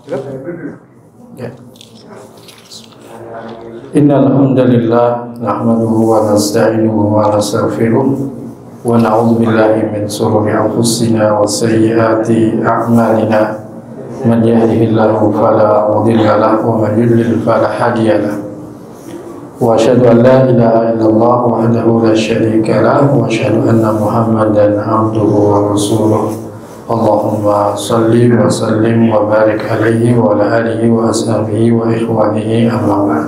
Ya. Innal hamdalillah nahmaduhu wa nasta'inuhu wa nastaghfiruh wa na'udzu billahi min shururi anfusina wa sayyiati a'malina. Man yahdihillahu fala mudilla lahu wa man yudlil fala hadiya lahu. Wa asyhadu an la ilaha illallah wahdahu la syarika lahu wa asyhadu anna Muhammadan abduhu wa rasuluh. Allahumma salli wa sallim wa barik alaihi wa ala alihi wa ashabihi wa ikhwanihi amma ba'd.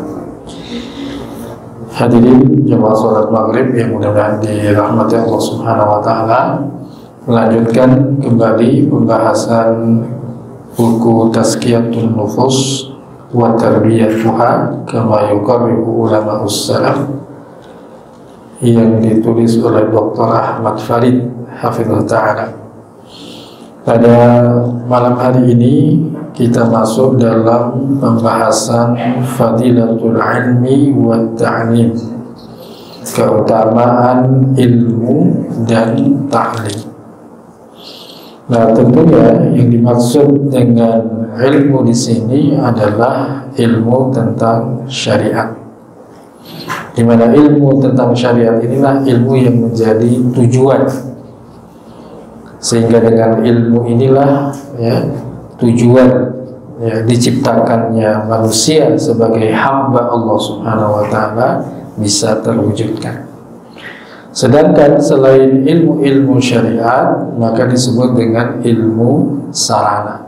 Hadirin jemaah salat maghrib yang mudah-mudahan dirahmati Allah Subhanahu wa taala, melanjutkan kembali pembahasan buku Tazkiyatun Nufus wa Tarbiyatuha kama yuqarribu ulama ussalaf yang ditulis oleh Dr. Ahmad Farid hafizahullah ta'ala. Pada malam hari ini kita masuk dalam pembahasan fadilatul ilmi wa ta'lim, keutamaan ilmu dan ta'lim. Nah, tentunya yang dimaksud dengan ilmu di sini adalah ilmu tentang syariat. Di mana ilmu tentang syariat inilah ilmu yang menjadi tujuan. Sehingga dengan ilmu inilah ya, tujuan ya, diciptakannya manusia sebagai hamba Allah Subhanahu wa taala bisa terwujudkan. Sedangkan selain ilmu-ilmu syariat maka disebut dengan ilmu sarana.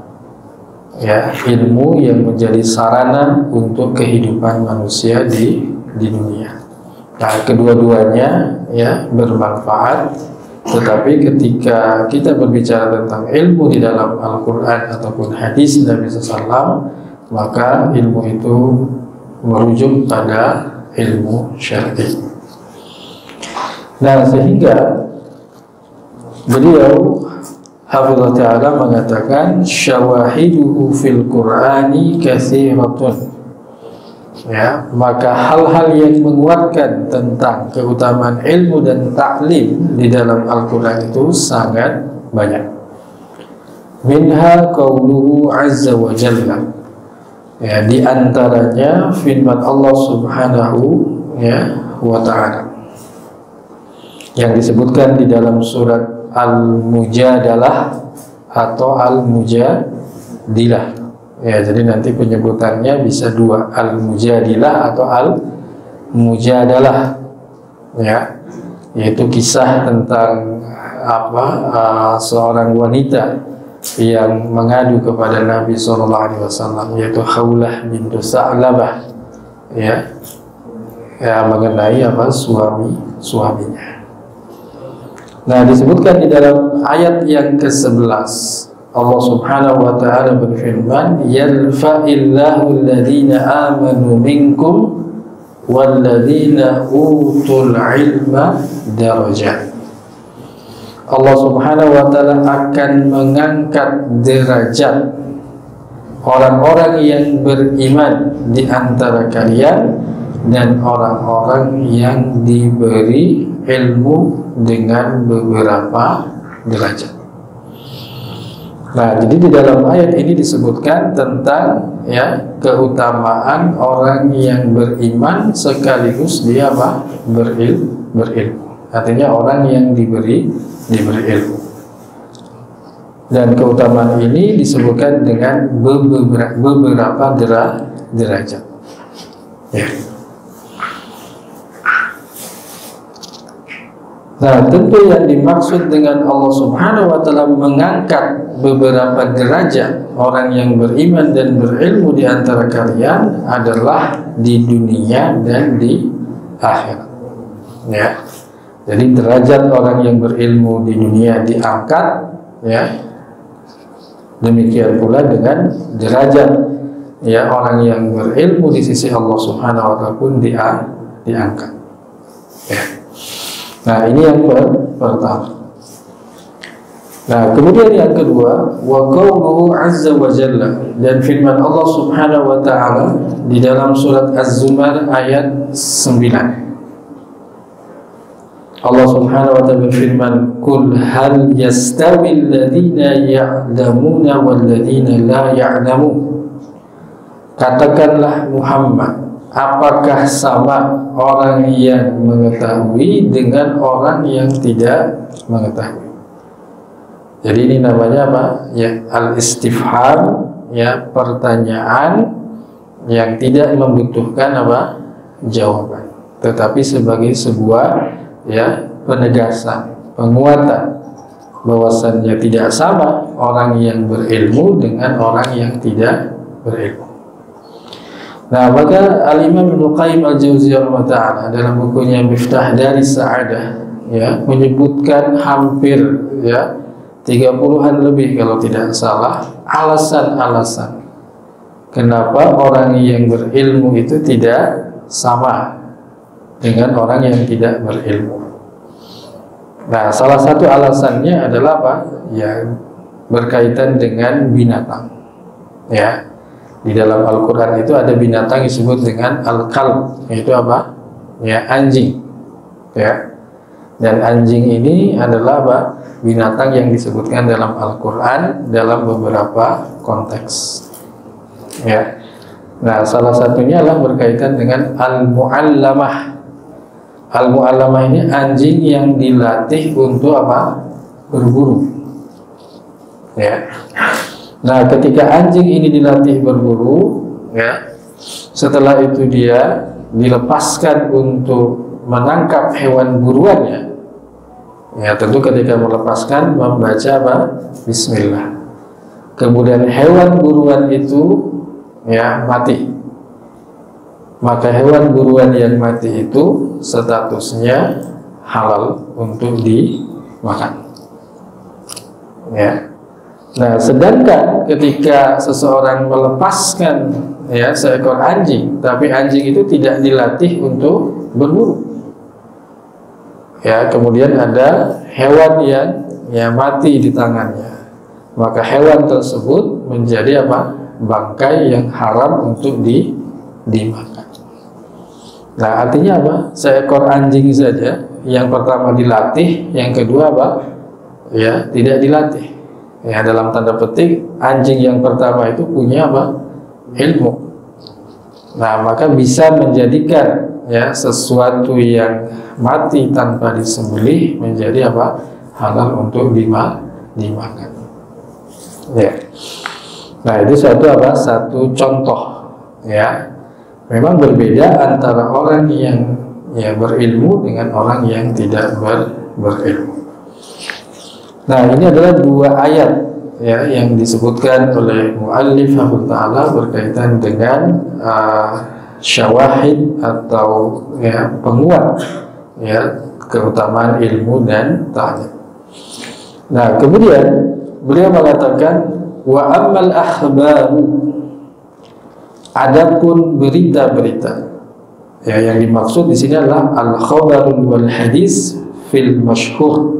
Ya, ilmu yang menjadi sarana untuk kehidupan manusia di dunia. Nah, kedua-duanya ya bermanfaat. Tetapi ketika kita berbicara tentang ilmu di dalam Al-Quran ataupun hadis Nabi SAW, maka ilmu itu merujuk pada ilmu syar'i. Nah, sehingga beliau hafizahullah ta'ala mengatakan syawahiduhu fil Qur'ani katsiratun. Ya, maka hal-hal yang menguatkan tentang keutamaan ilmu dan ta'lim di dalam Al-Quran itu sangat banyak. Minha qauluhu azza wa jalla. Ya, di antaranya firman Allah Subhanahu wa ta'ala yang disebutkan di dalam surat Al-Mujadalah atau Al-Mujadilah. Ya, jadi nanti penyebutannya bisa dua, Al-Mujadilah atau Al-Mujadalah. Ya, yaitu kisah tentang seorang wanita yang mengadu kepada Nabi SAW, yaitu Khawlah bintu Sa'labah. Ya, mengenai suaminya. Nah, disebutkan di dalam ayat yang ke-11 Allah Subhanahu wa ta'ala berfirman, yarfa'illahu alladhina amanu minkum walladhina utul ilma darajat. Allah Subhanahu wa ta'ala akan mengangkat derajat orang-orang yang beriman di antara kalian dan orang-orang yang diberi ilmu dengan beberapa derajat. Nah, jadi di dalam ayat ini disebutkan tentang keutamaan orang yang beriman sekaligus dia berilmu. Artinya orang yang diberi ilmu. Dan keutamaan ini disebutkan dengan beberapa derajat. Ya. Nah, tentu yang dimaksud dengan Allah Subhanahu wa ta'ala mengangkat beberapa derajat orang yang beriman dan berilmu di antara kalian adalah di dunia dan di akhirat. Ya. Jadi derajat orang yang berilmu di dunia diangkat, ya. Demikian pula dengan derajat orang yang berilmu di sisi Allah Subhanahu wa ta'ala pun diangkat. Ya. Nah, ini yang pertama. Nah, kemudian yang kedua, wa qauluhu azza wa jalla, dan firman Allah Subhanahu wa ta'ala di dalam surat Az-Zumar ayat 9. Allah Subhanahu wa ta'ala berfirman, "Qul hal yastawi alladhina ya'lamuna wal ladhina la ya'lamun." katakanlah Muhammad, apakah sama orang yang mengetahui dengan orang yang tidak mengetahui? Jadi ini namanya apa? Ya, al-istifham, ya, pertanyaan yang tidak membutuhkan apa? Jawaban, tetapi sebagai sebuah, ya, penegasan, penguatan bahwasannya tidak sama orang yang berilmu dengan orang yang tidak berilmu. Nah, maka Al-Imam Ibnu Qayyim Al-Jauziyah Ta'ala dalam bukunya Miftah Daris Sa'adah, ya, menyebutkan hampir, ya, 30-an lebih kalau tidak salah alasan-alasan kenapa orang yang berilmu itu tidak sama dengan orang yang tidak berilmu. Nah, salah satu alasannya adalah apa? Ya, berkaitan dengan binatang. Ya, di dalam Al-Quran itu ada binatang disebut dengan al-kalb, yaitu apa? Ya, anjing. Ya, dan anjing ini adalah apa? Binatang yang disebutkan dalam Al-Quran dalam beberapa konteks. Ya, nah, salah satunya adalah berkaitan dengan al-mu'allamah. Al-mu'allamah ini anjing yang dilatih untuk apa? Berburu. Ya. Nah, ketika anjing ini dilatih berburu, ya, setelah itu dia dilepaskan untuk menangkap hewan buruannya. Ya, tentu ketika melepaskan membaca apa? Bismillah. Kemudian hewan buruan itu, ya, mati. Maka hewan buruan yang mati itu statusnya halal untuk dimakan. Ya. Nah, sedangkan ketika seseorang melepaskan, ya, seekor anjing, tapi anjing itu tidak dilatih untuk berburu. Ya, kemudian ada hewan yang, ya, mati di tangannya. Maka hewan tersebut menjadi apa? Bangkai yang haram untuk dimakan. Nah, artinya apa? Seekor anjing saja, yang pertama dilatih, yang kedua apa? Ya, tidak dilatih. Ya, dalam tanda petik, anjing yang pertama itu punya apa? Ilmu. Nah, maka bisa menjadikan, ya, sesuatu yang mati tanpa disembelih menjadi apa? Halal untuk dimakan. Ya. Nah, itu satu apa? Satu contoh, ya. Memang berbeda antara orang yang, ya, berilmu dengan orang yang tidak berilmu. Nah, ini adalah dua ayat, ya, yang disebutkan oleh muallif Ta'ala berkaitan dengan syawahid atau, ya, penguat, ya, keutamaan ilmu dan ta'lim. Nah, kemudian beliau mengatakan wa ammal akhbaru, adapun berita-berita, ya, yang dimaksud di sini adalah al-khabarul wal hadis fil masyhur,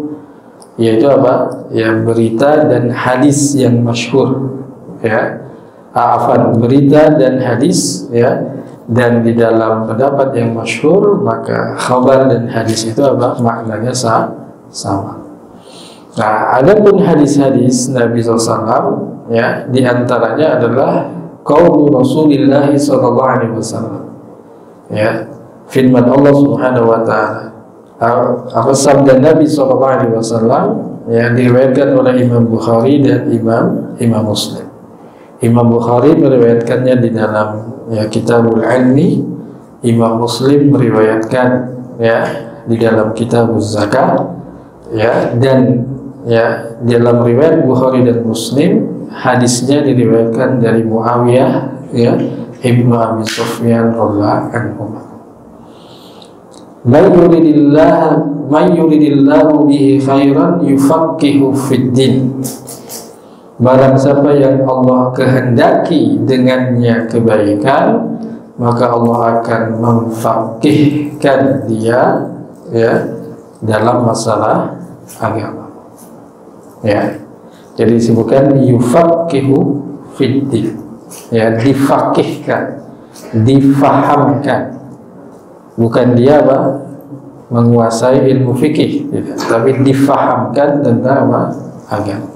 yaitu apa? Ya, berita dan hadis yang masyhur, ya. Berita dan hadis, ya. Dan di dalam pendapat yang masyhur, maka khabar dan hadis itu apa? Maknanya sama. Nah, adapun hadis-hadis Nabi SAW, ya, di antaranya adalah qaul Rasulullah sallallahu alaihi wasallam, ya, firman Allah Subhanahu wa taala, apa sabda Nabi sallallahu alaihi wasallam, yang diriwayatkan oleh Imam Bukhari dan Imam Muslim. Imam Bukhari meriwayatkannya di dalam, ya, Kitabul Ilmi, Imam Muslim meriwayatkan, ya, di dalam Kitabuz Zakat, ya, dan, ya, dalam riwayat Bukhari dan Muslim hadisnya diriwayatkan dari Muawiyah, ya, Ibnu Abi Sufyan radhiyallahu anhu. May yuridillahu bihi khairan yufaqihu fid din. Barang siapa yang Allah kehendaki dengannya kebaikan, maka Allah akan memfaqihkan dia, ya, dalam masalah agama. Ya. Jadi disebutkan yufaqihu fiddin, ya, difaqihkan, difahamkan. Bukan dia apa? Menguasai ilmu fikih, tidak, tapi difahamkan tentang apa? Agama.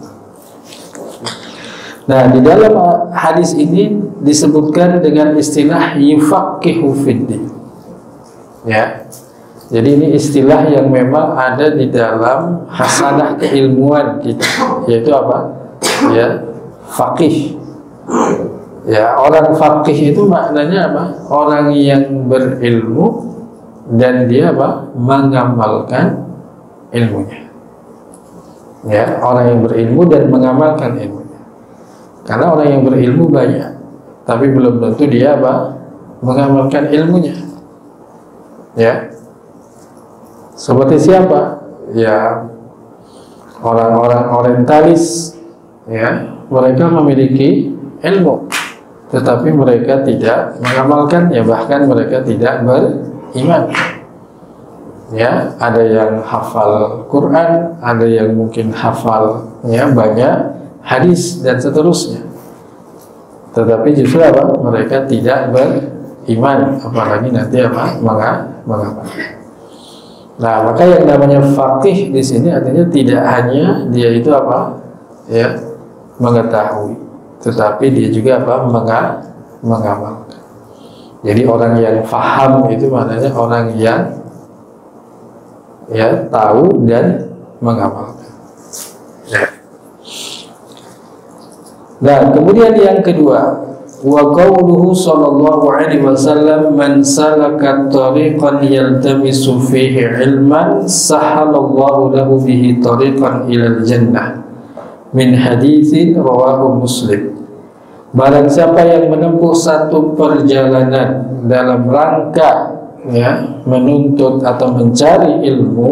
Nah, di dalam hadis ini disebutkan dengan istilah yufaqihu fiddin. Ya. Jadi ini istilah yang memang ada di dalam hasanah keilmuan kita, yaitu apa? Ya, faqih. Ya, orang faqih itu maknanya apa? Orang yang berilmu dan dia apa? Mengamalkan ilmunya. Ya, orang yang berilmu dan mengamalkan ilmunya. Karena orang yang berilmu banyak, tapi belum tentu dia apa? Mengamalkan ilmunya. Ya. Seperti siapa? Ya, orang-orang orientalis, ya, mereka memiliki ilmu, tetapi mereka tidak mengamalkannya, bahkan mereka tidak beriman. Ya, ada yang hafal Quran, ada yang mungkin hafal ya banyak hadis dan seterusnya, tetapi justru apa? Mereka tidak beriman, apalagi nanti apa? Mengamalkan. Nah, maka yang namanya faqih di sini artinya tidak hanya dia itu apa? Ya, mengetahui, tetapi dia juga apa? Mengamalkan. Jadi orang yang faham itu maknanya orang yang ya tahu dan mengamalkan. Ya. Nah, kemudian yang kedua, wa qauluhu sallallahu alaihi wasallam, man salaka tariqan yaltamisu fihi ilman sahalallahu lahu bihi tariqan ilal jannah, min haditsin rawahu Muslim. Barang siapa yang menempuh satu perjalanan dalam rangka ya menuntut atau mencari ilmu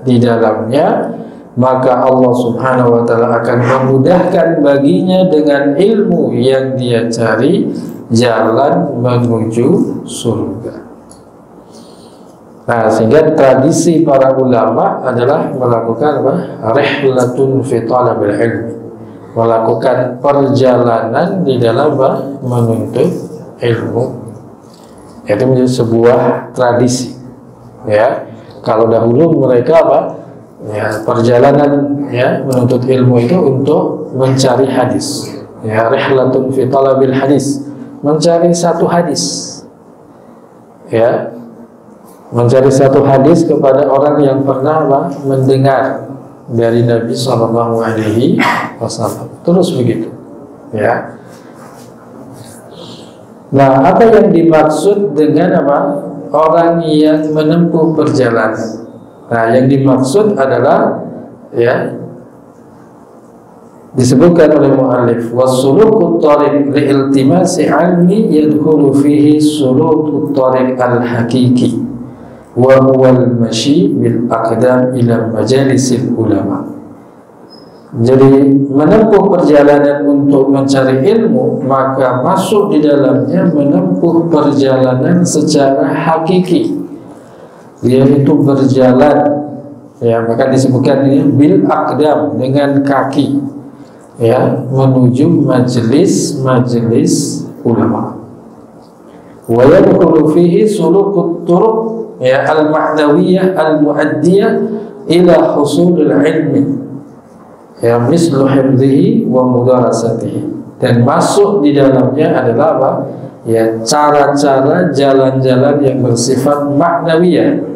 di dalamnya, maka Allah Subhanahu wa ta'ala akan memudahkan baginya dengan ilmu yang dia cari jalan menuju surga. Nah, sehingga tradisi para ulama adalah melakukan apa? Rihlatun fi talabil ilmi, melakukan perjalanan di dalam apa? Menuntut ilmu. Itu menjadi sebuah tradisi. Ya, kalau dahulu mereka apa? Ya, perjalanan ya menuntut ilmu itu untuk mencari hadis. Ya, rihlatun fi talabil hadis, mencari satu hadis. Ya, mencari satu hadis kepada orang yang pernah apa? Mendengar dari Nabi Sallallahu Alaihi Wasallam. Terus begitu. Ya. Nah, apa yang dimaksud dengan apa? Orang yang menempuh perjalanan. Nah, yang dimaksud adalah ya disebutkan oleh muallif, was-sulukut thariq li'iltimasi 'ilmi yadkhulu fihi sulukut thariq al-haqiqi wa huwa al-mashi bil aqdam ila majalisil ulama. Jadi menempuh perjalanan untuk mencari ilmu, maka masuk di dalamnya menempuh perjalanan secara hakiki. Dia itu berjalan, ya, maka disebutkan ini bil aqdam, dengan kaki, ya, menuju majelis ulama. Wa yadkhulu fihi sulukut turuq ya al-ma'nawiyah al-mu'addiyah ila husulil ilmi, ya, mislu hifdhihi wa mudarasatihi. Dan masuk di dalamnya adalah apa? Ya, cara-cara jalan-jalan yang bersifat maknawiyah,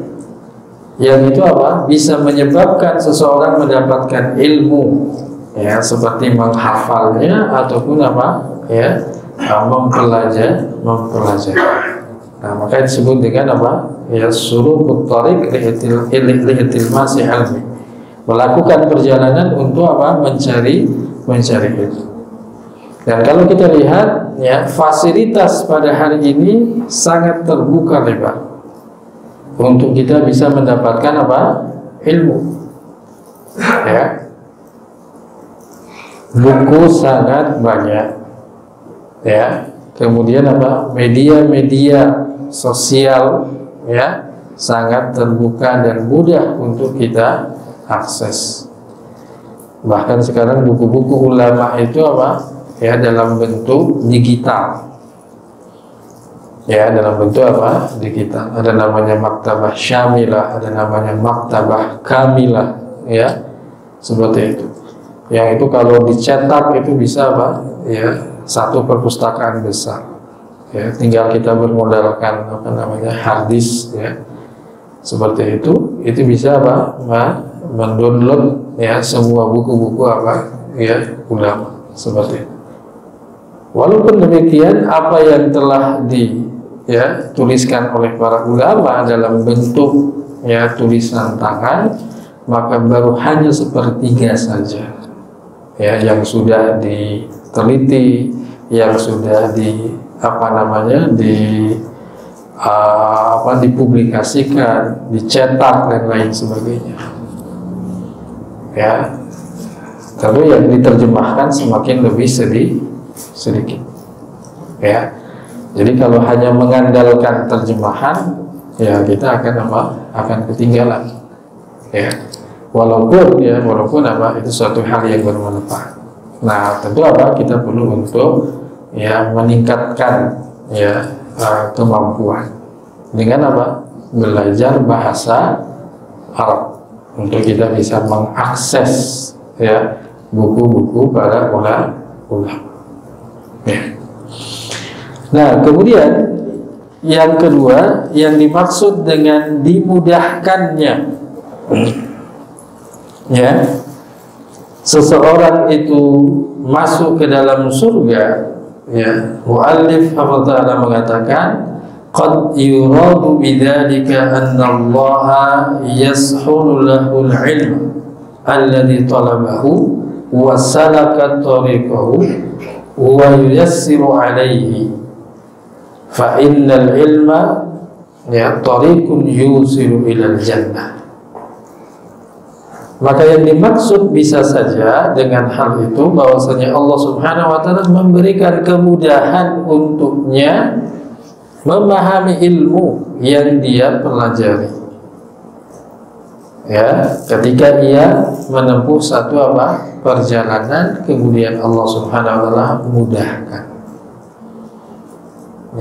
yang itu apa? Bisa menyebabkan seseorang mendapatkan ilmu, ya, seperti menghafalnya ataupun apa? Ya, mempelajari. Nah, maka disebut dengan apa? Ya, sulukut thariq li'iltimasi ilmi, melakukan perjalanan untuk apa? Mencari ilmu. Dan kalau kita lihat ya, fasilitas pada hari ini sangat terbuka lebar untuk kita bisa mendapatkan apa? Ilmu. Ya. Buku sangat banyak. Ya. Kemudian apa? Media-media sosial ya sangat terbuka dan mudah untuk kita akses. Bahkan sekarang buku-buku ulama itu apa? Ya, dalam bentuk digital. Ya, dalam bentuk apa? Digital. Ada namanya maktabah syamilah, ada namanya maktabah kamilah, ya. Seperti itu. Yang itu kalau dicetak itu bisa apa? Ya, satu perpustakaan besar. Ya, tinggal kita bermodalkan apa namanya hard disk ya. Seperti itu bisa apa? Mendownload ya semua buku-buku apa? Ya, ulama seperti itu. Walaupun demikian, apa yang telah tuliskan oleh para ulama dalam bentuk ya tulisan tangan, maka baru hanya sepertiga saja ya yang sudah diteliti, yang sudah dipublikasikan, dicetak dan lain sebagainya. Ya, tapi yang diterjemahkan semakin lebih sedikit. Ya, jadi kalau hanya mengandalkan terjemahan, ya kita akan ketinggalan. Ya, walaupun itu suatu hal yang bermanfaat. Nah, tentu kita perlu untuk meningkatkan kemampuan dengan belajar bahasa Arab untuk kita bisa mengakses buku-buku para ulama. Ya. Nah, kemudian yang kedua yang dimaksud dengan dimudahkannya seseorang itu masuk ke dalam surga, muallif Ta'ala mengatakan qad yuradu bidzalika anna Allah yashulu lahu al-ilm alladhi talabahu wa salaka tariqahu wa yuyassiru alayhi fa innal ilma tariqun yusilu ila al-jannah. Maka yang dimaksud bisa saja dengan hal itu bahwasanya Allah Subhanahu wa Ta'ala memberikan kemudahan untuknya memahami ilmu yang dia pelajari. Ya, ketika ia menempuh satu perjalanan, kemudian Allah Subhanahu wa Ta'ala mudahkan.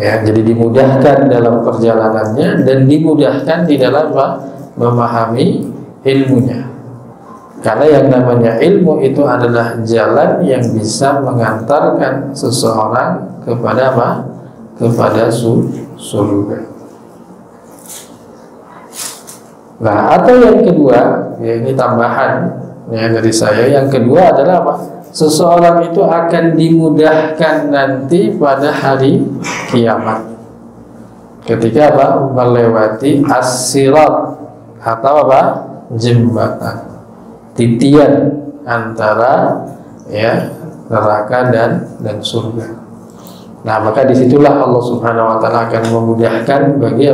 Ya, jadi dimudahkan dalam perjalanannya dan dimudahkan di dalam memahami ilmunya. Karena yang namanya ilmu itu adalah jalan yang bisa mengantarkan seseorang kepada kepada surga. Nah, atau yang kedua, ini tambahan dari saya. Yang kedua adalah seseorang itu akan dimudahkan nanti pada hari kiamat ketika melewati as-sirat atau jembatan titian antara neraka dan surga. Nah, maka disitulah Allah Subhanahu wa Ta'ala akan memudahkan bagi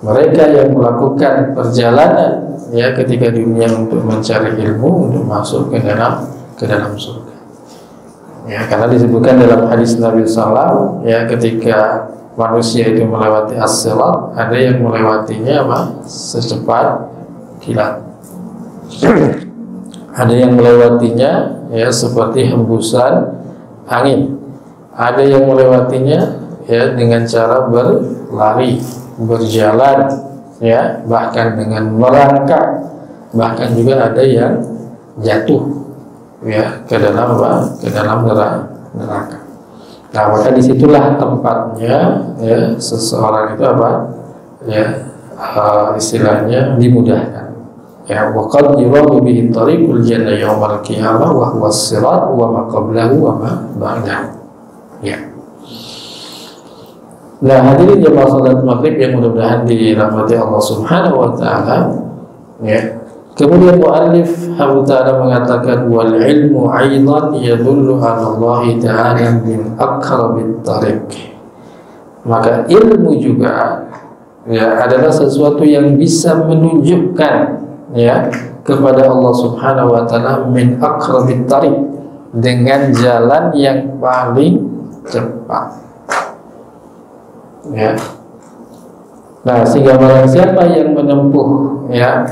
mereka yang melakukan perjalanan ketika dunia untuk mencari ilmu untuk masuk ke dalam surga. Ya, karena disebutkan dalam hadis Nabi SAW ketika manusia itu melewati as-sirat, ada yang melewatinya secepat kilat. Ada yang melewatinya seperti hembusan angin. Ada yang melewatinya dengan cara berlari, berjalan, bahkan dengan merangkak. Bahkan juga ada yang jatuh ke dalam neraka. Nah, maka disitulah tempatnya seseorang itu istilahnya dimudahkan. Waqad yuradu bihi tariqul jannah yaumal qiyamah wa huwa as-sirat wa ma qablahu wa ma ba'dahu. Nah, hadirin jemaah salat maghrib yang mudah-mudahan dirahmati Allah Subhanahu wa Ta'ala. Kemudian muallif Ta'ala mengatakan wal ilmu aidan yadullu 'ala Allah Ta'ala min aqrabit tariq. Maka ilmu juga adalah sesuatu yang bisa menunjukkan kepada Allah Subhanahu wa Ta'ala min aqrabit tariq, dengan jalan yang paling cepat. Nah, sehingga barang siapa yang menempuh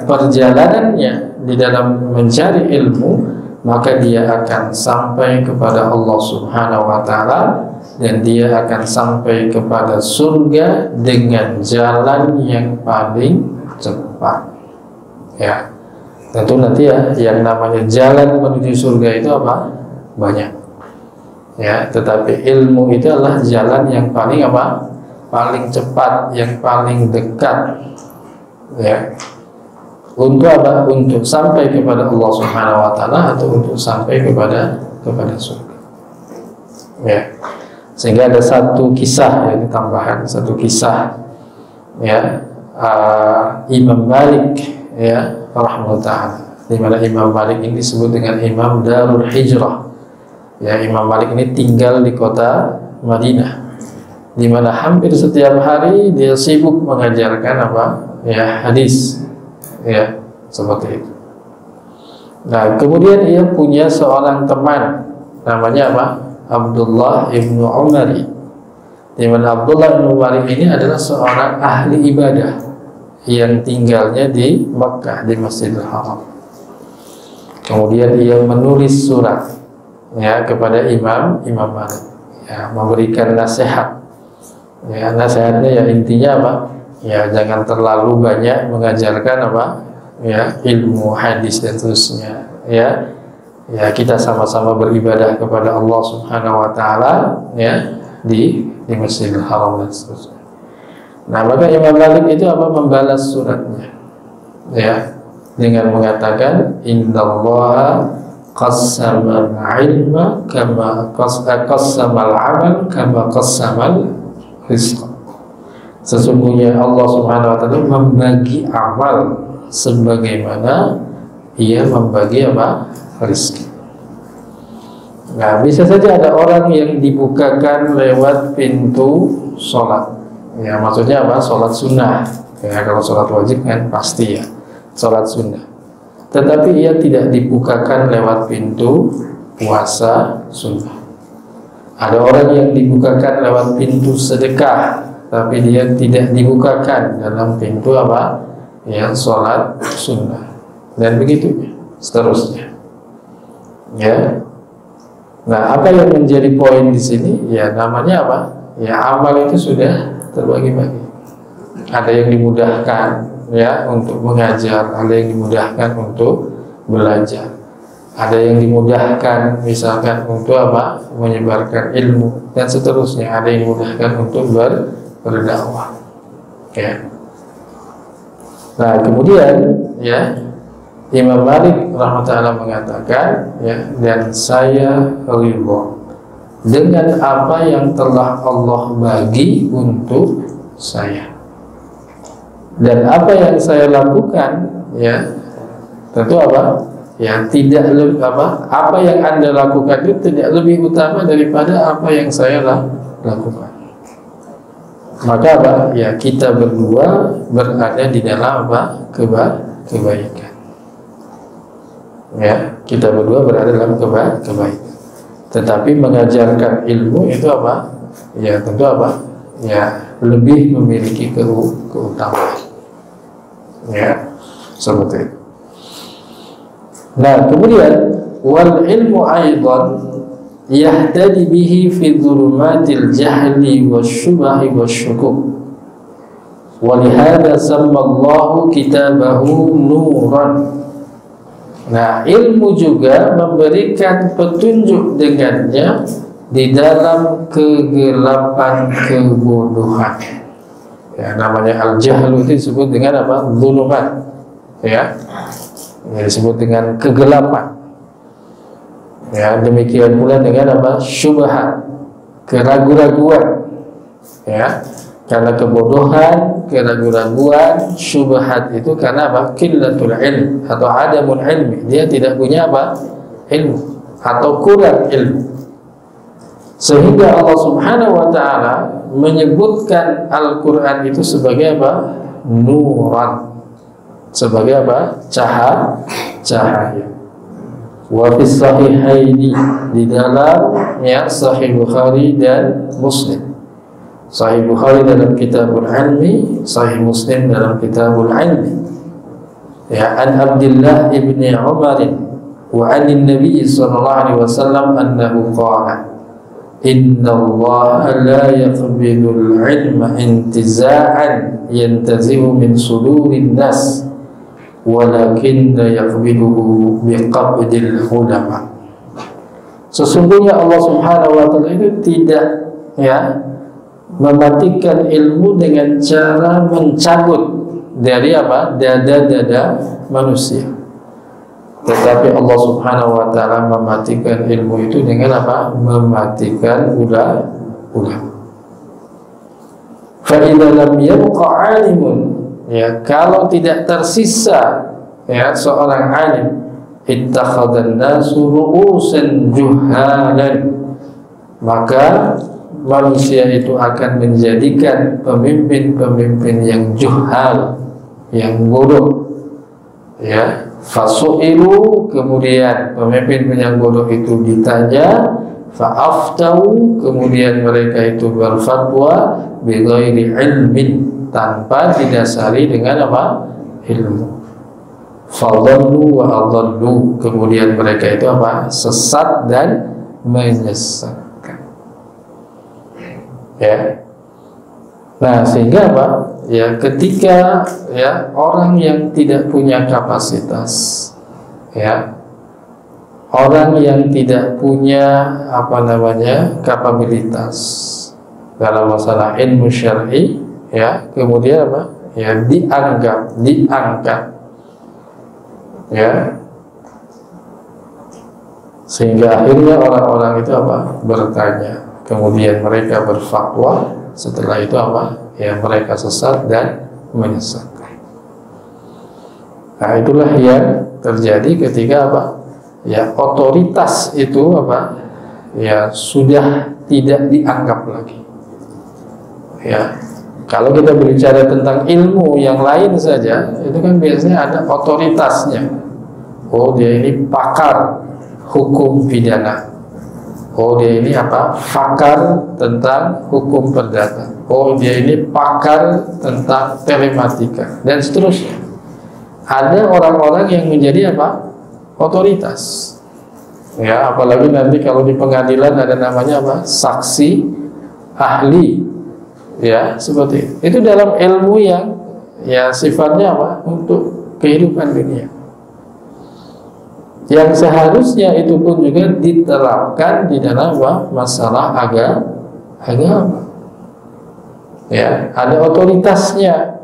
perjalanannya di dalam mencari ilmu, maka dia akan sampai kepada Allah Subhanahu wa Ta'ala dan dia akan sampai kepada surga dengan jalan yang paling cepat. Tentu nanti ya yang namanya jalan menuju surga itu apa? Banyak. Ya, tetapi ilmu itu adalah jalan yang paling apa? Paling cepat, yang paling dekat. Ya. Untuk apa? Untuk sampai kepada Allah Subhanahu wa taala atau untuk sampai kepada surga. Ya. Sehingga ada satu kisah yang tambahan, satu kisah ya, Imam Malik ya rahimahullah ta'ala, di mana Imam Malik ini disebut dengan Imam Darul Hijrah. Ya, Imam Malik ini tinggal di kota Madinah, di mana hampir setiap hari dia sibuk mengajarkan apa? Ya, hadis. Ya, seperti itu. Nah, kemudian ia punya seorang teman, namanya apa? Abdullah ibnu Umari. Di mana Abdullah ibnu Umari ini adalah seorang ahli ibadah yang tinggalnya di Makkah, di Masjidil Haram. Kemudian ia menulis surat ya kepada Imam Malik, ya, memberikan nasihat. Ya, nasihatnya ya intinya apa? Ya, jangan terlalu banyak mengajarkan apa? Ya, ilmu hadis dan seterusnya. Ya, ya kita sama-sama beribadah kepada Allah Subhanahu wa taala ya di Masjidil Haram dan seterusnya. Nah, maka Imam Malik itu apa? Membalas suratnya ya dengan mengatakan innallaha qassamal ilma kama qassamal amal kama qassamal rizq. Sesungguhnya Allah Subhanahu wa taala membagi amal sebagaimana ia membagi apa? Rezeki. Nah, bisa saja ada orang yang dibukakan lewat pintu sholat. Ya, maksudnya apa? Sholat sunnah. Ya, kalau sholat wajib kan pasti ya sholat sunnah. Tetapi ia tidak dibukakan lewat pintu puasa sunnah. Ada orang yang dibukakan lewat pintu sedekah, tapi dia tidak dibukakan dalam pintu apa? Ya, sholat sunnah. Dan begitu seterusnya. Ya. Nah, apa yang menjadi poin di sini? Ya, namanya apa? Ya, amal itu sudah terbagi-bagi. Ada yang dimudahkan ya untuk mengajar, ada yang dimudahkan untuk belajar, ada yang dimudahkan misalkan untuk apa? Menyebarkan ilmu dan seterusnya, ada yang dimudahkan untuk berdakwah. Ya. Nah, kemudian ya Imam Malik rahmatullah mengatakan ya, dan saya ridho dengan apa yang telah Allah bagi untuk saya, dan apa yang saya lakukan ya tentu apa ya tidak lebih apa yang Anda lakukan itu tidak lebih utama daripada apa yang saya lakukan. Maka apa ya kita berdua berada di dalam apa kebaikan. Ya, kita berdua berada dalam kebaikan. Tetapi mengajarkan ilmu itu apa? Ya tentu apa? Ya lebih memiliki keutamaan. Ya, seperti itu. Nah, kemudian wal ilmu aidan yahtadi bihi fi dhulumatil jahli wasyubahi wasyukuk. Walihada sammallahu kitabahu nuran. Nah, ilmu juga memberikan petunjuk dengannya di dalam kegelapan kebodohan. Ya, namanya al-jahlu itu disebut dengan apa? Dhulumat. Ya. Disebut dengan kegelapan. Ya, demikian pula dengan apa? Syubhat, keraguan-raguan. Ya. Karena kebodohan, keraguan-raguan, syubhat itu karena apa? Qillatul ilm atau adamul ilmi. Dia tidak punya apa? Ilmu atau kurang ilmu. Sehingga Allah Subhanahu wa taala menyebutkan Al-Qur'an itu sebagai apa? Nuran. Sebagai apa? Cahaya. Wa fis sahihaini, di dalam ya Sahih Bukhari dan Muslim. Sahih Bukhari dalam Kitabul Ilmi, Sahih Muslim dalam Kitabul Ilmi. Ya, an Abdullah ibn Umar wa an Nabi sallallahu alaihi wasallam annahu qala inna Allah la yaqbidul ilma intiza'an yantazi'u min sudurin nas walakinna yaqbiduhu biqabdil ulama. Sesungguhnya Allah Subhanahu wa taala itu tidak mematikan ilmu dengan cara mencabut dari dada-dada manusia. Tetapi Allah Subhanahu wa taala mematikan ilmu itu dengan mematikan ulama. Fa idza lam yabqa 'alimun, kalau tidak tersisa seorang alim, ittakhadhan nasu ru'usan juhalan, maka manusia itu akan menjadikan pemimpin-pemimpin yang juhal, yang bodoh. Fasu'ilu, kemudian pemimpin yang bodoh itu ditanya, fa'aftau, kemudian mereka itu berfatwa bighairi ilmin, tanpa didasari dengan ilmu. Fadallu wa adallu, kemudian mereka itu sesat dan menyesatkan. Nah, sehingga ketika orang yang tidak punya kapasitas, orang yang tidak punya kapabilitas dalam masalah ilmu syar'i, kemudian diangkat, sehingga akhirnya orang-orang itu bertanya, kemudian mereka berfatwa, setelah itu mereka sesat dan menyesatkan. Nah, itulah yang terjadi ketika otoritas itu sudah tidak dianggap lagi. Kalau kita berbicara tentang ilmu yang lain saja, itu kan biasanya ada otoritasnya. Oh, dia ini pakar hukum pidana. Oh, dia ini pakar tentang hukum perdata. Oh, dia ini pakar tentang telematika, dan seterusnya. Ada orang-orang yang menjadi otoritas. Apalagi nanti kalau di pengadilan ada namanya saksi ahli. Seperti itu dalam ilmu yang sifatnya untuk kehidupan dunia, yang seharusnya itu pun juga diterapkan di dalam masalah agama. Ada otoritasnya.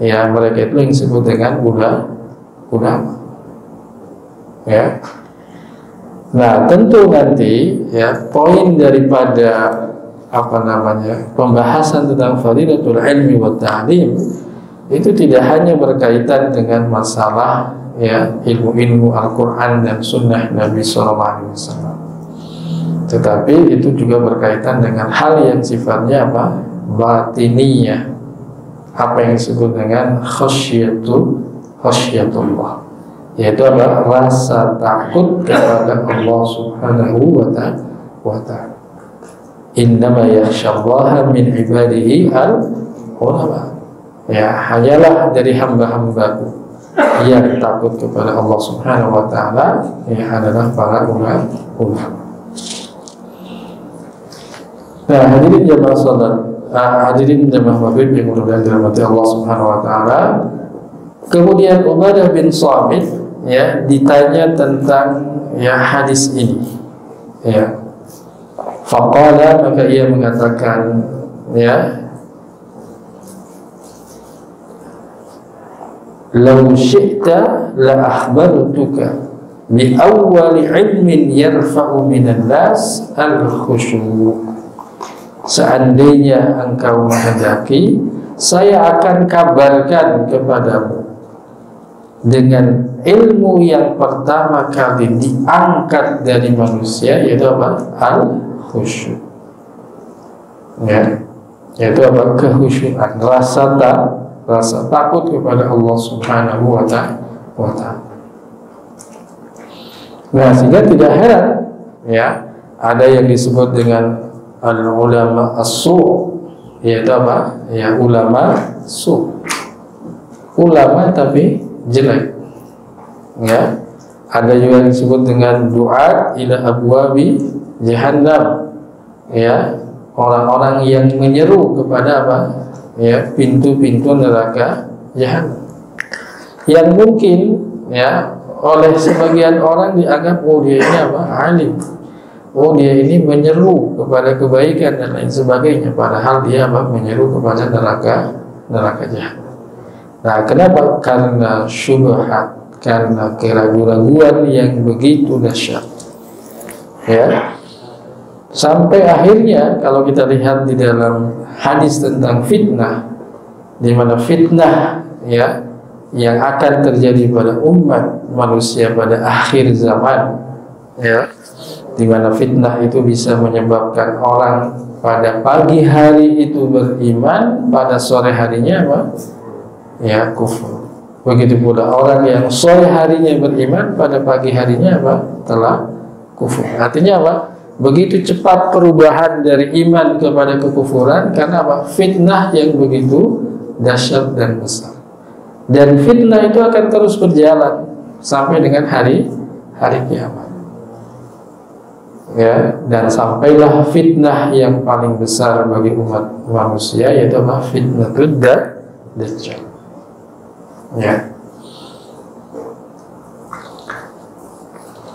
Mereka itu yang disebut dengan ulama. Nah, tentu nanti poin daripada pembahasan tentang fadilatul ilmi wa ta'lim itu tidak hanya berkaitan dengan masalah ilmu-ilmu Al-Quran dan Sunnah Nabi SAW, tetapi itu juga berkaitan dengan hal yang sifatnya batiniyah, apa yang disebut dengan khasyatullah, yaitu rasa takut kepada Allah Subhanahu wa ta'ala. Innama yakhsyallaha min ibadihi al-ulama. Hanyalah dari hamba-hambaku yang takut kepada Allah Subhanahu wa ta'ala adalah para ulama. Nah, hadirin jamaah salat, hadirin jamaah maghrib yang mudah-mudahan dirahmati Allah Subhanahu wa ta'ala. Kemudian Ubadah bin Samit ditanya tentang hadis ini. Faqala, maka ia mengatakan, "Law syi'ta la akhbartuka bi awwali ilmin yarfa'u minan nas al-khusyu'." Seandainya engkau menghendaki, saya akan kabarkan kepadamu dengan ilmu yang pertama kali diangkat dari manusia, yaitu al-khusyuk. Yaitu kehusyuan, rasa takut kepada Allah Subhanahu wa ta'ala. Nah, sehingga tidak heran ada yang disebut dengan al-ulama as-su', yaitu ulama su', ulama tapi jelek. Ada juga yang disebut dengan du'a ila abwabi jahannam, orang-orang yang menyeru kepada pintu-pintu neraka jahannam. yang mungkin ya oleh sebagian orang dianggap dia ini apa? Alim. Dia ini menyeru kepada kebaikan dan lain sebagainya, padahal dia apa? Menyeru kepada neraka jahanam. Nah, kenapa? Karena syubhat, karena keraguan-raguan yang begitu dahsyat. Ya. Sampai akhirnya kalau kita lihat di dalam hadis tentang fitnah, di mana fitnah ya yang akan terjadi pada umat manusia pada akhir zaman, ya, di mana fitnah itu bisa menyebabkan orang pada pagi hari itu beriman, pada sore harinya apa? Ya, kufur. Begitu pula orang yang sore harinya beriman, pada pagi harinya apa? Telah kufur. Artinya apa? Begitu cepat perubahan dari iman kepada kekufuran karena apa? Fitnah yang begitu dahsyat dan besar. Dan fitnah itu akan terus berjalan sampai dengan hari kiamat. Ya, dan sampailah fitnah yang paling besar bagi umat manusia, yaitu apa? Fitnatul Dajjal. Ya.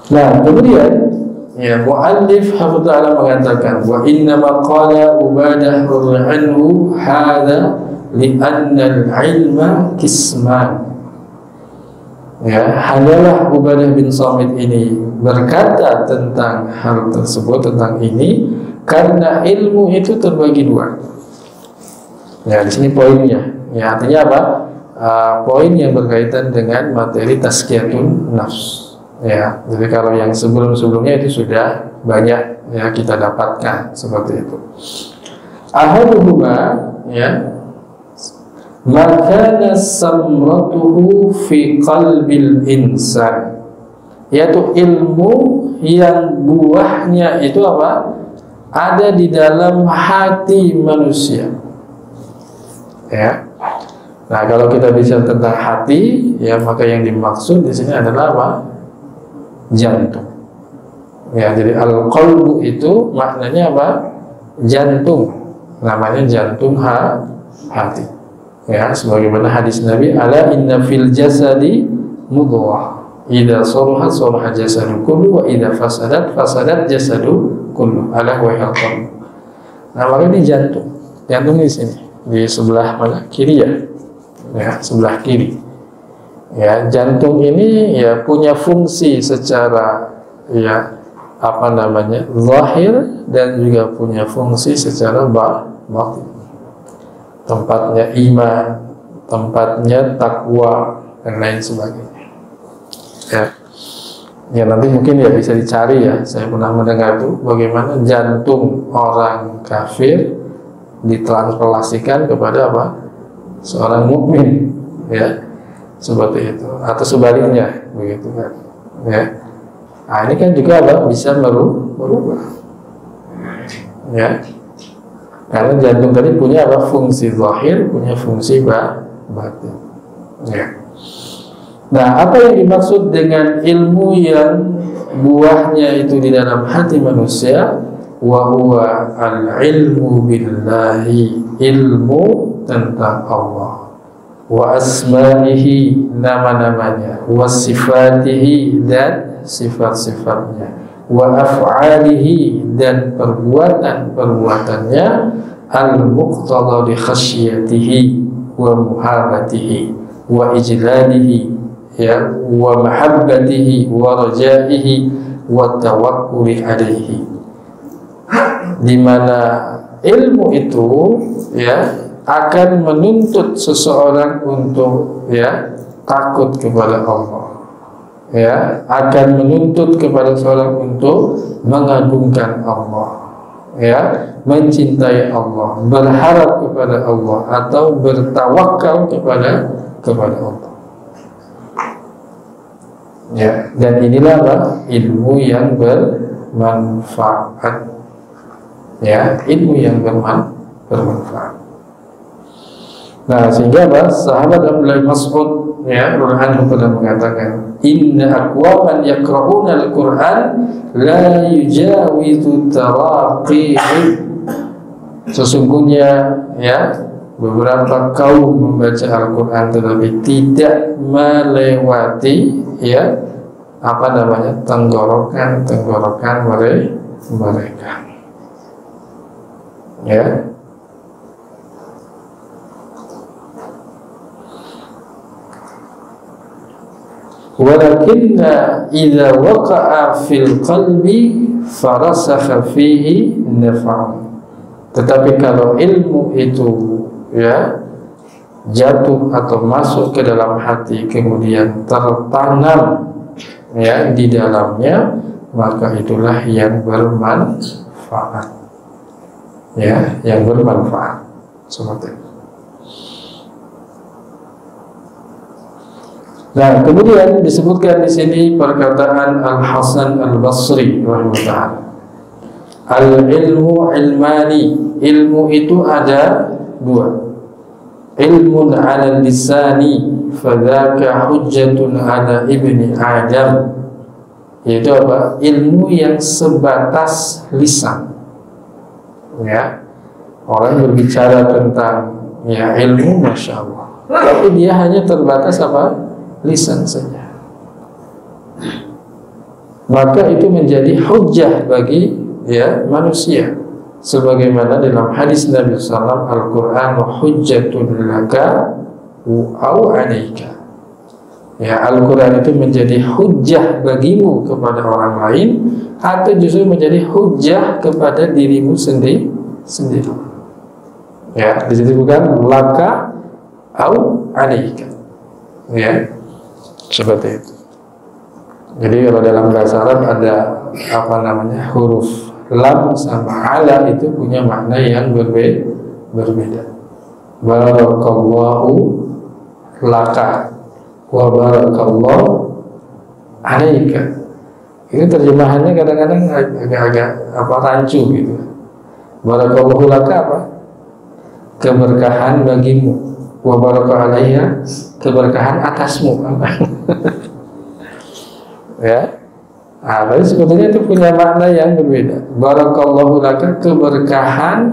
Nah, kemudian ya, muallif hafizahullah mengatakan wa inna ma qala Ubadah radhiyallahu anhu hadza li'anna al-ilma qisman. Ya, hanyalah Ubadah bin Samit ini berkata tentang hal tersebut, tentang ini, karena ilmu itu terbagi dua. Ya, di sini poinnya. Ya, artinya apa? Poin yang berkaitan dengan materi tazkiyatun nafs. Ya, jadi kalau yang sebelum-sebelumnya itu sudah banyak ya kita dapatkan seperti itu. Ahaduhuma ya makana samratuhu fi qalbil insan, yaitu ilmu yang buahnya itu apa? Ada di dalam hati manusia. Ya. Nah, kalau kita bicara tentang hati, ya maka yang dimaksud di sini adalah apa? Jantung. Ya, jadi al-qalbu itu maknanya apa? Jantung. Namanya jantung hati. Ya, sebagaimana hadis Nabi, ala inna fil jasadi mudghah, idza salahat salaha jasadu kullu wa idza fasadat jasadu kullu, ala wa qalb. Nah, maka ini jantung. Jantung di sini, di sebelah mana? Kiri ya. Ya, sebelah kiri. Ya, jantung ini ya punya fungsi secara ya apa namanya zahir dan juga punya fungsi secara batin. Tempatnya iman, tempatnya takwa dan lain sebagainya. Ya, ya nanti mungkin ya bisa dicari ya. Saya pernah mendengar itu bagaimana jantung orang kafir ditransplantasikan kepada apa? Seorang mukmin, ya. Seperti itu, atau sebaliknya begitu kan, ya. Nah, ini kan juga apa? Bisa merubah, ya, karena jantung tadi punya apa? Fungsi zahir, punya fungsi batin, ya. Nah, apa yang dimaksud dengan ilmu yang buahnya itu di dalam hati manusia? Wa huwa al-ilmu billahi, ilmu tentang Allah, wa asma'ihi, nama-namanya, wa sifatihi, dan sifat-sifatnya, wa af'alihi, dan perbuatan-perbuatannya, al-muqtada li khasyatihi wa muhabatihi wa ijlalihi, ya, wa mahabbatihi wa rajaihi wa tawakkuli alaihi, di mana ilmu itu ya akan menuntut seseorang untuk ya takut kepada Allah, ya akan menuntut kepada seseorang untuk mengagungkan Allah, ya mencintai Allah, berharap kepada Allah, atau bertawakal kepada Allah. Ya, dan inilah apa? Ilmu yang bermanfaat. Ya, ilmu yang bermanfaat. Nah, sehingga apa? Sahabat Abdullah bin Mas'ud ya radhiyallahu anhu mengatakan, inna aqwaman yaqra'una al-Qur'an la yujawizu taraqihim. Sesungguhnya ya beberapa kaum membaca Al-Quran tetapi tidak melewati ya apa namanya tenggorokan mereka ya. Walakinna idza waqa'a fil qalbi farasakha fihi naf'un. Tetapi kalau ilmu itu ya jatuh atau masuk ke dalam hati kemudian tertanam ya di dalamnya, maka itulah yang bermanfaat ya, yang bermanfaat seperti itu. Nah, kemudian disebutkan di sini perkataan Al-Hasan Al-Basri rahimahullah. Al-ilmu ilmani, ilmu itu ada dua. Ilmun 'ala lisani, fadzaka hujjatun 'ala ibni Adam. Yaitu apa? Ilmu yang sebatas lisan. Ya. Orang berbicara tentang ya ilmu, masya Allah, tapi dia hanya terbatas apa? Lisan saja. Maka itu menjadi hujjah bagi ya manusia, sebagaimana dalam hadis Nabi SAW, Al-Quran hujjatun laka au alaika. Ya, Al-Quran itu menjadi hujjah bagimu kepada orang lain, atau justru menjadi hujjah kepada dirimu sendiri. Ya, disebutkan laka au alaika. Ya, seperti itu. Jadi kalau dalam bahasa Arab ada apa namanya huruf lam sama ala itu punya makna yang berbeda. Barakallahu laka wa barakallahu alaika. Ini terjemahannya kadang-kadang agak apa rancu gitu. Barakallahu laka apa? Keberkahan bagimu. Wa barakallahu alaiha, keberkahan atasmu. Ya, tapi sebetulnya itu punya makna yang berbeda. Barakallahu laka, keberkahan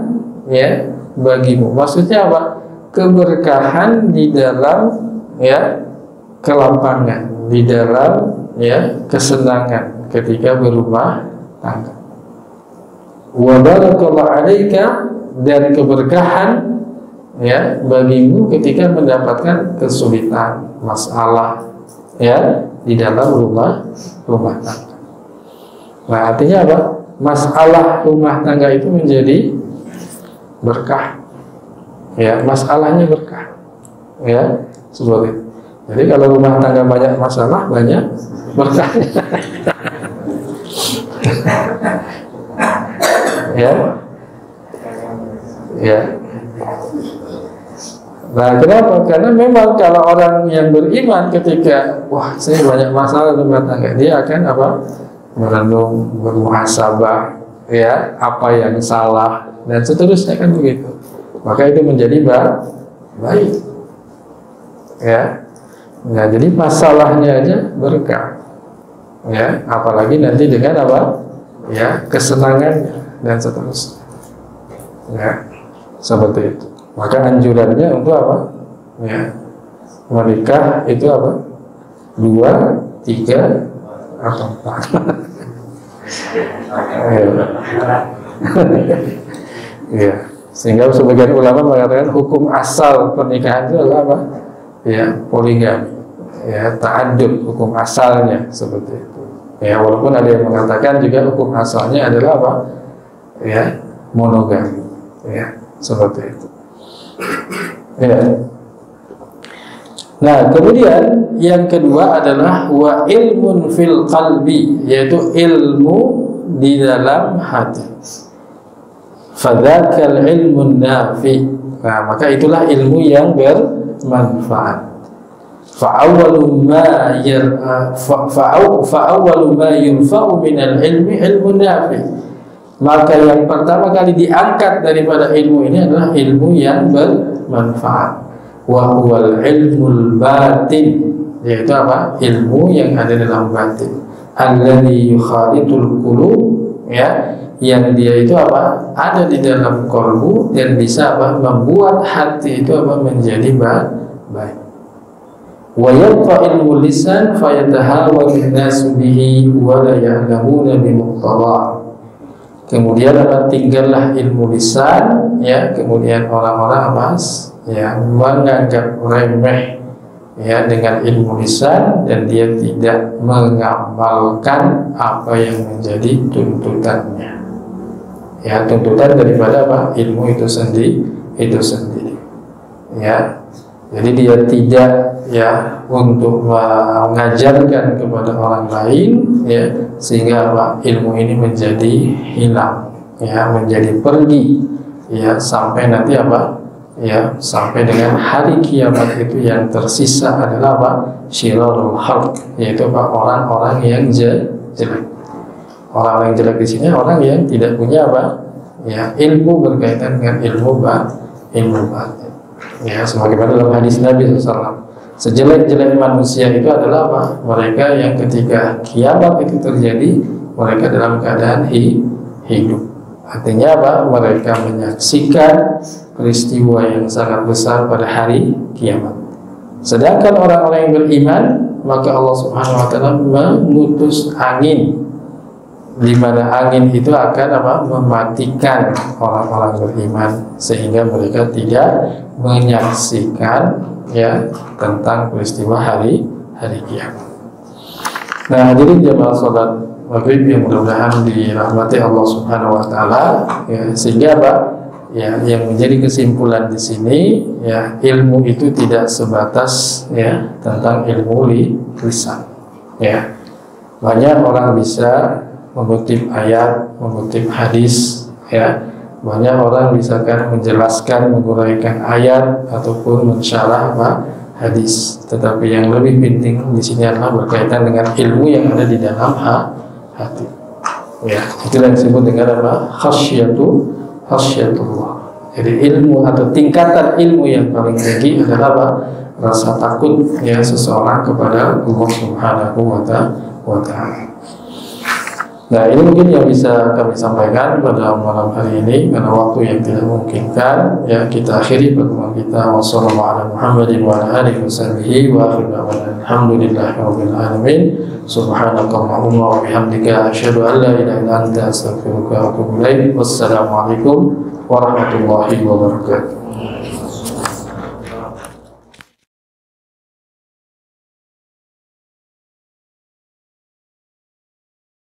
ya bagimu. Maksudnya apa? Keberkahan di dalam ya kelapangan, di dalam ya kesenangan ketika berumah tangga. Wa barakallahu alaika, dan keberkahan ya bagimu ketika mendapatkan kesulitan, masalah ya di dalam rumah tangga. Nah, artinya apa? Masalah rumah tangga itu menjadi berkah. Ya, masalahnya berkah. Ya, seperti itu. Jadi kalau rumah tangga banyak masalah, banyak berkahnya. Ya. Ya. Nah, kenapa? Karena memang kalau orang yang beriman ketika wah saya banyak masalah rumah tangga, dia akan apa? Merenung, bermuhasabah, ya apa yang salah dan seterusnya kan begitu. Maka itu menjadi baik. Ya. Nah, jadi masalahnya aja berkah. Ya, apalagi nanti dengan apa? Ya, kesenangannya dan seterusnya. Ya, seperti itu. Maka anjurannya untuk apa? Ya, menikah itu apa? 2, 3, atau 4. Ya, sehingga sebagian ulama mengatakan hukum asal pernikahan itu adalah apa? Ya, poligami. Ya, ta'addud hukum asalnya seperti itu. Ya, walaupun ada yang mengatakan juga hukum asalnya adalah apa? Ya, monogami. Ya, seperti itu. Ya. Nah, kemudian yang kedua adalah wa ilmun fil qalbi, yaitu ilmu di dalam hati. Fadzakal ilmun nafi. Nah, maka itulah ilmu yang bermanfaat. Fa'awwalu ma yunfa'u minal ilmi ilmun nafi. Maka yang pertama kali diangkat daripada ilmu ini adalah ilmu yang bermanfaat. Wa huwal ilmul batin, yaitu apa? Ilmu yang ada dalam batin. Alladzi yukhalitul qulub, ya, yang dia itu apa? Ada di dalam kolbu dan bisa apa? Membuat hati itu apa? Menjadi baik. Wa yabqa ilmu lisan fayatahawa an-nasu bihi wa la ya'lamuna bi muqtada. Kemudian apa? Tinggallah ilmu lisan, ya. Kemudian orang-orang apa? Ya, menganggap remeh ya dengan ilmu lisan dan dia tidak mengamalkan apa yang menjadi tuntutannya. Ya, tuntutan daripada apa? Ilmu itu sendiri, ya. Jadi dia tidak ya untuk mengajarkan kepada orang lain, ya, sehingga apa? Ilmu ini menjadi hilang, ya, menjadi pergi, ya, sampai nanti apa? Ya, sampai dengan hari kiamat itu yang tersisa adalah apa? Syirarul khalq, yaitu apa? Orang-orang yang jelek. Orang yang jelek di sini orang yang tidak punya apa? Ya, ilmu berkaitan dengan ilmu batin. Ya, sebagaimana dalam hadis Nabi SAW, sejelek-jelek manusia itu adalah apa? Mereka yang ketika kiamat itu terjadi, mereka dalam keadaan hidup. Artinya apa? Mereka menyaksikan peristiwa yang sangat besar pada hari kiamat. Sedangkan orang-orang yang beriman, maka Allah Subhanahu wa taala mengutus angin, di mana angin itu akan apa? Mematikan orang-orang beriman sehingga mereka tidak menyaksikan ya tentang peristiwa hari kiamat. Nah, hadirin jamaah salat maghrib yang mudah-mudahan dirahmati Allah Subhanahu wa taala, ya, sehingga apa? Ya, yang menjadi kesimpulan di sini, ya, ilmu itu tidak sebatas ya tentang ilmu lisan. Ya. Banyak orang bisa mengutip ayat, mengutip hadis, ya. Banyak orang bisa kan menjelaskan, menguraikan ayat ataupun mensyarah apa? Hadis. Tetapi yang lebih penting di sini adalah berkaitan dengan ilmu yang ada di dalam hati. Ya, itulah yang disebut dengan apa? Khasyatullah. Jadi ilmu atau tingkatan ilmu yang paling tinggi adalah apa? Rasa takut ya seseorang kepada Allah Subhanahu wa ta'ala. Nah, ini mungkin yang bisa kami sampaikan pada malam hari ini karena waktu yang tidak memungkinkan. Ya, kita akhiri pertemuan kita. Wassalamualaikum warahmatullahi wabarakatuh. Alhamdulillahirabbil alamin. Subhanakallahumma wa bihamdika asyhadu an la ilaha illa anta astaghfiruka wa atubu ilaik. Wassalamualaikum warahmatullahi wabarakatuh.